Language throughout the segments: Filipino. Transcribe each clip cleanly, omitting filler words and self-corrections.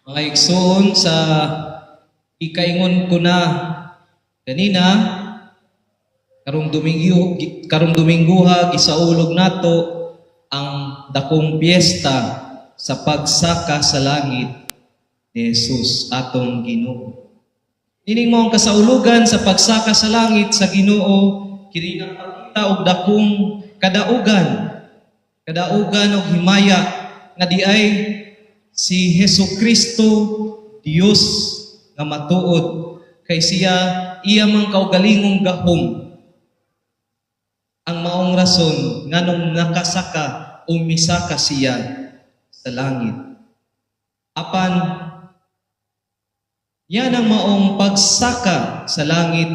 Mga igsoon sa ikaingon ko na kanina, karong Domingguha gisaulog nato ang dakong piyesta sa pagsaka sa langit ni Jesus atong Ginoo. Ining mo ang kasaulugan sa pagsaka sa langit sa Ginoo kini nagpakita og dakong kadaugan og himaya nga di ay si Hesukristo Dios nga matuod kay iya man kaugalingong gahom ang maong rason nganong nakasaka o misaka siya sa langit. Apan yan ang maong pagsaka sa langit.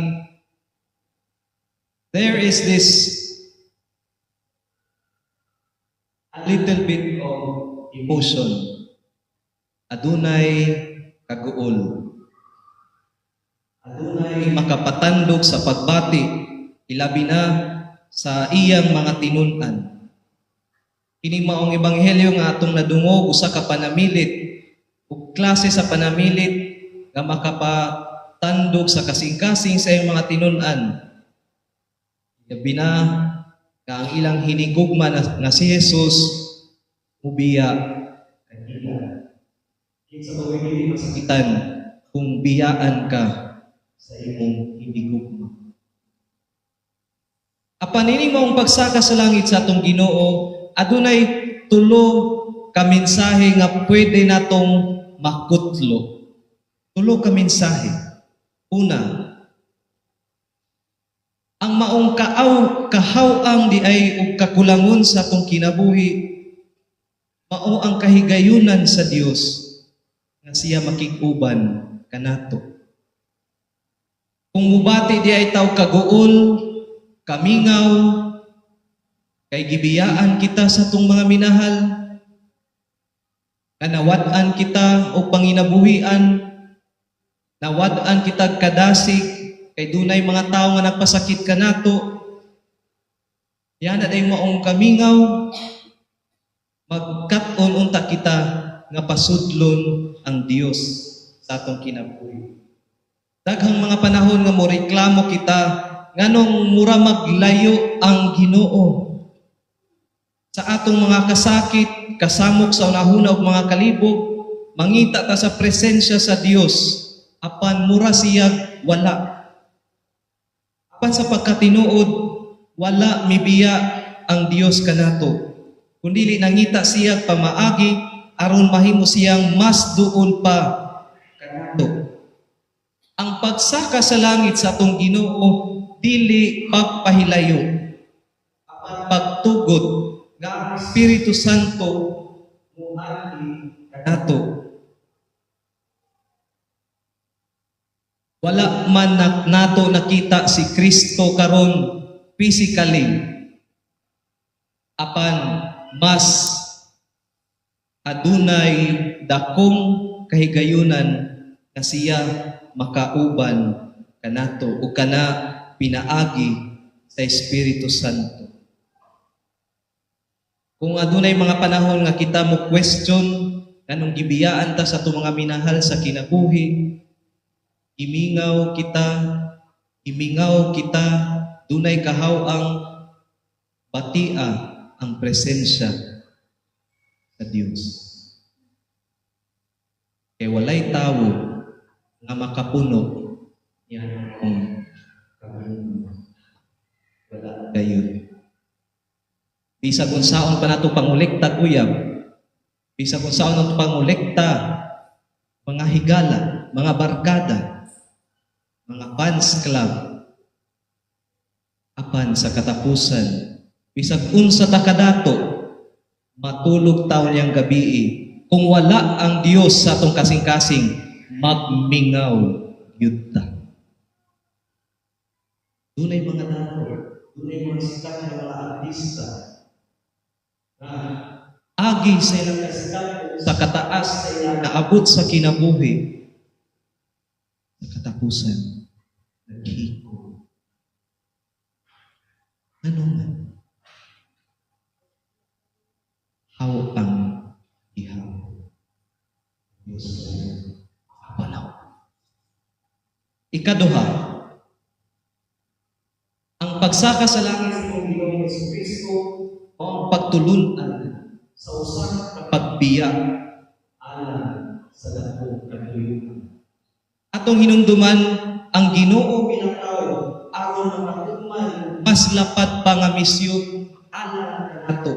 There is this a little bit of emotion. Adunay kaguol. Adunay makapatandog sa pagbati, ilabi na sa iyang mga tinun-an. Kini maong ebanghelyo nga atong nadungog usa ka panamilit ug klase sa panamilit nga makapatandog sa kasing-kasing sa iyang mga tinun-an. Ilabi na nga ang ilang hinigugma na si Jesus mubiya kanila. Kinsa ba hindi masakitan kung biyaan ka sa imong hinigugma. Apan ini maong pagsaka sa langit sa atong Ginoo, adunay tulo ka mensahe nga pwede natong makutlo. Tulo ka mensahe. Una, ang maong kahaw-ang di ay og kakulangon sa atong kinabuhi, mao ang kahigayunan sa Dios nga siya makikuban kanato. Kung mubati di ay taw kaguol, kamingaw, kay gibiyaan kita sa atong mga minahal, kanawad-an kita o panginabuhian, nawad-an kita kadasig, kay dunay mga tao nga nagpasakit kanato, yan na day maong kamingaw, magkat-on unta kita nga pasudlon ang Dios sa atong kinabuhi. Daghang mga panahon nga mo reklamo kita nganong mura maglayo ang Ginoo sa atong mga kasakit, kasamok sa unahuna og mga kalibog, mangita ta sa presensya sa Dios apan mura siya wala. Apan sa pagkatinuod, wala mibiya ang Dios kanato. Kundi nangita siya pamaagi aron mahimo siyang mas duol pa kanato. Ang pagsaka sa langit sa atong Ginoo dili pagpahilayo, apan pagtugod nga ang Espiritu Santo muagi kanato. Wala man nato nakita si Kristo karon physically, apan mas adunay dakong kahigayunan nga siya makauban kanato o kana pinaagi sa Espiritu Santo. Kung adunay mga panahon nga kita mo question kanong gibiyaan ta sa atong mga minahal sa kinabuhi, imingaw kita, dunay kahaw ang batia ang presensya sa Dios. Kay walay tawo nga makapuno yan kung wala gayon. Bisag kung saon pa nato pangolekta kuyab, bisag kung saon nato pangolekta, mga higala, mga barkada, mga fans club, apan sa katapusan, bisag unsa ta kadato, matulog taon yang gabi. Kung wala ang Dios sa atong kasing-kasing, magmingaw yun ta. Dunay mga tao, dunay mga sikat ng mga artista na agi sa ilang kasikat sa kataas sa ilang naabot sa kinabuhi, sa katapusan, naghiko. Ano man? How ang ihaw? Diyos. Panahon. Ikaduha, ang pagsaka sa langit sa Panginoong Jesucristo o ang pagtulunan sa usa ka pagbiya alang sa dakong katuyuan. Atong hinumduman ang Ginoo bilang tao aron makatuman mas lapat pa nga misyon alang kanato.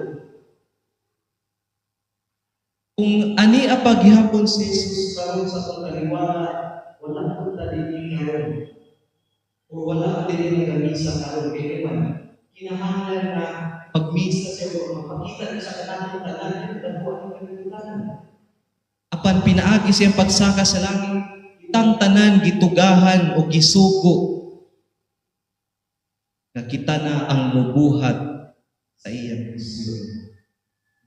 Kung ani apa gihapon si Jesus karon sa atong kaliwala, wala ko ta dinhi karon. O wala ka din nagmisa karon kay man. Kinahanglan na pagmisa sa iyo mapakita ni sa kanang tanan ug buhat ng kalibutan. Apan pinaagi siyang pagsaka sa langit, tang tanan gitugahan o gisugo nga kita na ang mubuhat sa iyang misyon.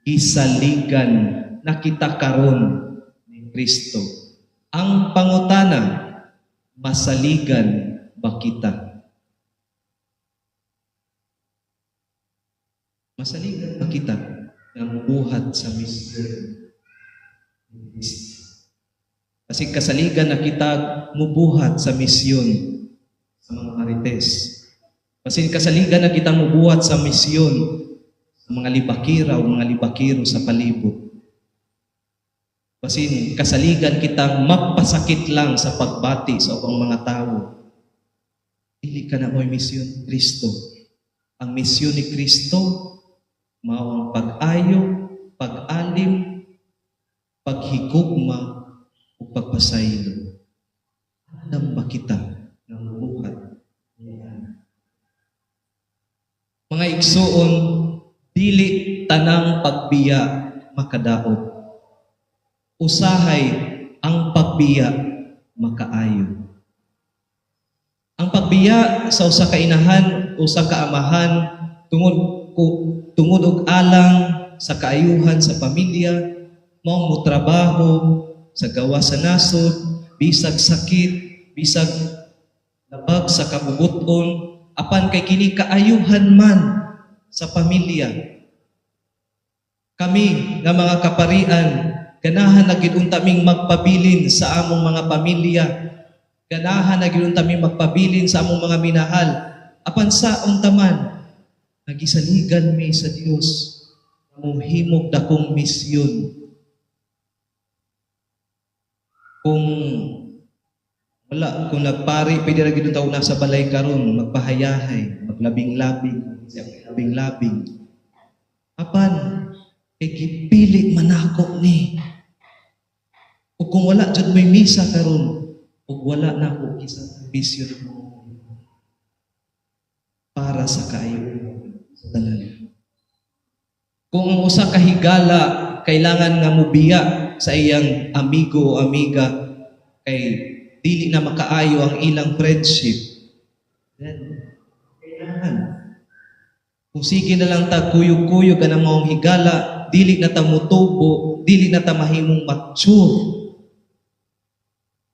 Gisaligan na kita karon ni Kristo. Ang pangutana, masaligan ba kita? Masaligan ba kita na mubuhat sa misyon ni Kristo? Kasi kasaligan na kita mubuhat sa misyon sa mga marites. Kasi kasaligan na kita mubuhat sa misyon sa mga libakira o mga libakiro sa palibot. Kasi kasaligan kitang magpasakit lang sa pagbati sa ubang mga tao. Dili ka na mo'y misyon ni Kristo. Ang misyon ni Kristo, mao ang pag-ayo, pag-alim, paghigugma, o pagpasaylo. Alam ba kita ng buhat niya? Mga igsoon, dili tanang pagbiya makadaot. Usahay ang pagbiya makaayo. Ang pagbiya sa usa ka inahan, usa ka amahan tungod og alang sa kaayuhan sa pamilya, mao mo trabaho sa gawa sa nasod, bisag sakit, bisag labag sa kabubuton, apan kay kini kaayuhan man sa pamilya. Kami nga mga kaparian, ganahan na gid unta ming magpabilin sa among mga pamilya. Ganahan na gid unta ming magpabilin sa among mga minahal. Apan sa unta man nagisaligan mi sa Dios among himog dakong misyon. Kung wala, kung nagpari, pwede na gid taon nasa balay karon, magpahayahay, maglabing-labing, labing-labing. Apan kay gipili manako ni. O kung wala jud may misa karon, ug wala na ko isa bisyon mo para sa kaayo sa tanan. Kung ang usa ka higala kailangan nga mubiya sa iyang amigo o amiga kay dili na makaayo ang ilang friendship, then kailangan kung sige na lang ta kuyog-kuyog ka na maong higala, dili na ta mutubo, dili na ta mahimong mature,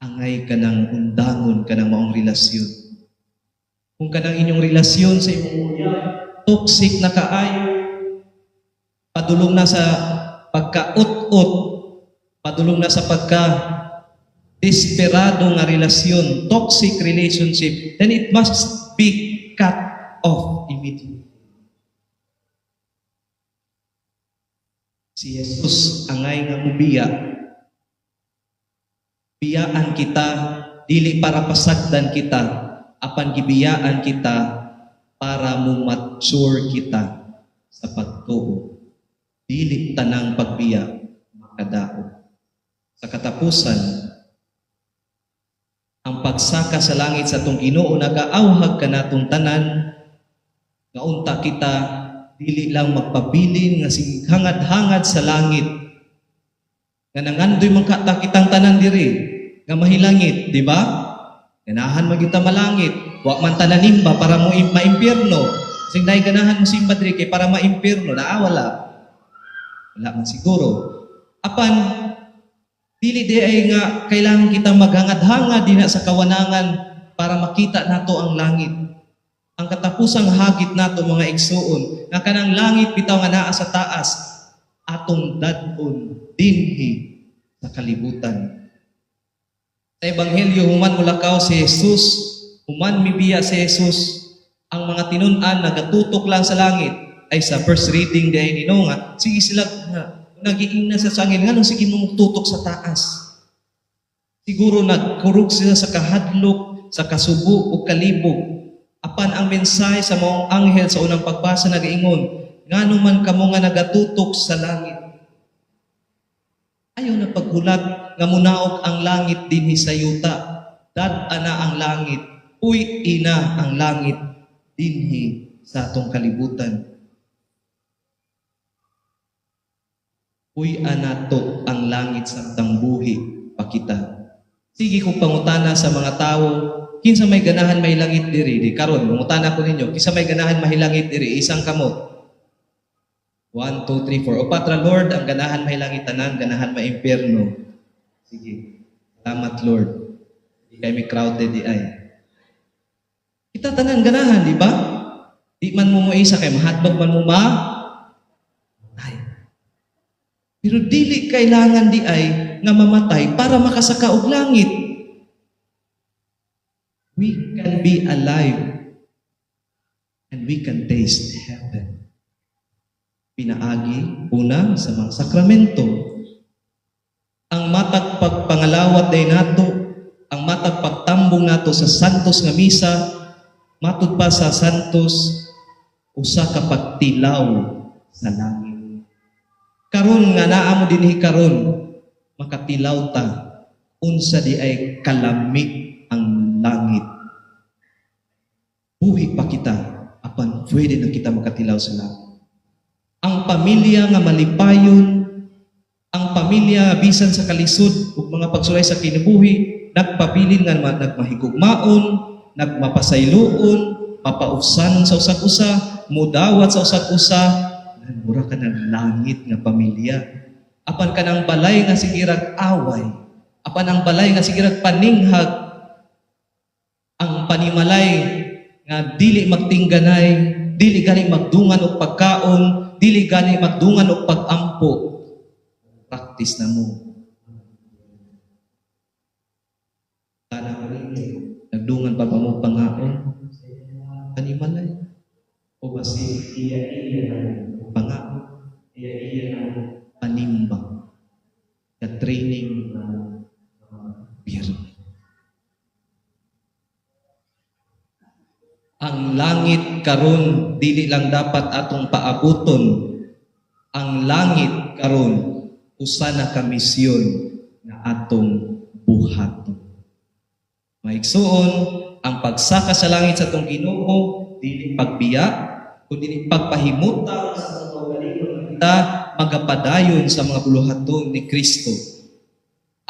angay ka ng undangon ka ng maong relasyon. Kung ka ng inyong relasyon sa imong uya, toxic na kaayo, padulong na sa pagka-ut-ut, padulong na sa pagka-desperado nga relasyon, toxic relationship, then it must be cut off immediately. Si Jesus angay nga mubiya, biyaan kita, dili para pasagdan kita, apan gibiyaan kita para mo-mature kita sa pagtuo. Dili tanang pagbiya makadaot. Sa katapusan, ang pagsaka sa langit sa atong Ginoo nagaawhag ka natong tanan nga unta kita dili lang magpabilin nga hangad-hangad sa langit nga nangandoy man kitang tanan diri nga mahilangit, di ba? Ganahan man kita malangit, wa man tananimba para mo maimpierno. Sing dai ganahan mo simba diri kay para maimpierno, wala man siguro. Apan dili di ay nga kailangan kita maghangad-hangad dinha sa kawanangan para makita nato ang langit. Ang katapusang hagit nato mga igsoon, nga kanang langit bitaw nga naa sa taas, atong dadon dinhi sa kalibutan. Sa Ebanghelyo, human mulakaw si Jesus, human mibiya si Jesus, ang mga tinun-an nagatutok lang sa langit ay sa first reading dahil nino nga, sige sila nga, nagiing na sa sangil nga, nung sige mo tutok sa taas. Siguro nagkurog sila sa kahadlok, sa kasubo o kalibog. Apan ang mensahe sa mga anghel sa unang pagbasa nagaingon, ngano man kamo nga nagatutok sa langit. Ayaw na paghulat nga munaog ang langit dinhi sa yuta. Dad-ana ang langit, uy ina ang langit dinhi sa atong kalibutan. Uy anato ang langit sa tambuhi pakita. Sige kong pangutana sa mga tao, kinsa may ganahan may langit diri, di karon pangutana ko ninyo, kinsa may ganahan mahilangit diri, isang kamot. 1, 2, 3, 4. O Patra Lord, ang ganahan may langit tanan, ganahan may impyerno. Sige. Salamat Lord. Di kay may crowded di ay. Kita tanan ganahan, di ba? Di man mo isa kay mahadlok man mo ay. Pero dili kailangan di ay nga mamatay para makasaka og langit. We can be alive and we can taste heaven. Pinaagi, una, sa mga sakramento. Ang matag pagpangalawat day nato, ang matag pagtambong nato sa santos nga misa, matud pa sa santos, usa ka pagtilaw sa langit. Karon nga naa mo dinhi karon, makatilaw ta, unsa di ay kalamig ang langit. Buhi pa kita, apan pwede na kita makatilaw sa langit. Ang pamilya nga malipayon, ang pamilya bisan sa kalisod ug mga pagsulay sa kinabuhi, nagpabilin nga nagmahigugmaon, nagmapasayloon, mapausan sa usag-usa, mudawat sa usag-usa, mura ka ng langit nga pamilya. Apan ka ng balay nga sigirag away, apan ang balay nga sigirag paninghag, ang panimalay nga dili magtingganay, dili gani magdungan og pagkaon, dili gani magdungan og pag-ampo. Practice na mo. Kana ka rin, nagdungan pa ba mo pangaon? Panimalay. O basi iya pangaon, iya panimbang. Ka-training na biyernes. Ang langit karon dili lang dapat atong paabuton. Ang langit karon usa na ka misyon na atong buhaton. Maigsuon, ang pagsaka sa langit sa atong Ginoo dili pagbiya kundi pagpahimutan sa atong kaugalingon kita magapadayon sa mga buluhaton ni Kristo.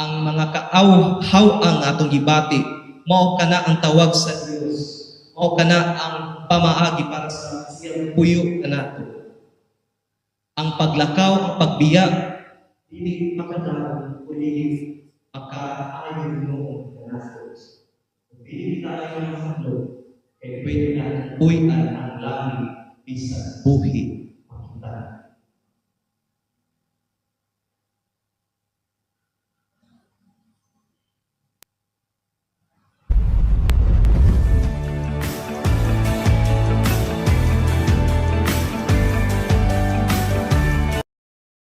Ang mga kaaw-haw ang atong gibati mao kana ang tawag sa Dios. O kana ang pamaagi para sa siyang puyo kanato. Ang paglakaw, ang pagbiya, dili makadaan o dili makaayon mo kanato. Dili tayo mahadlok, kaya pwede na uy ang langit bisa buhi makita.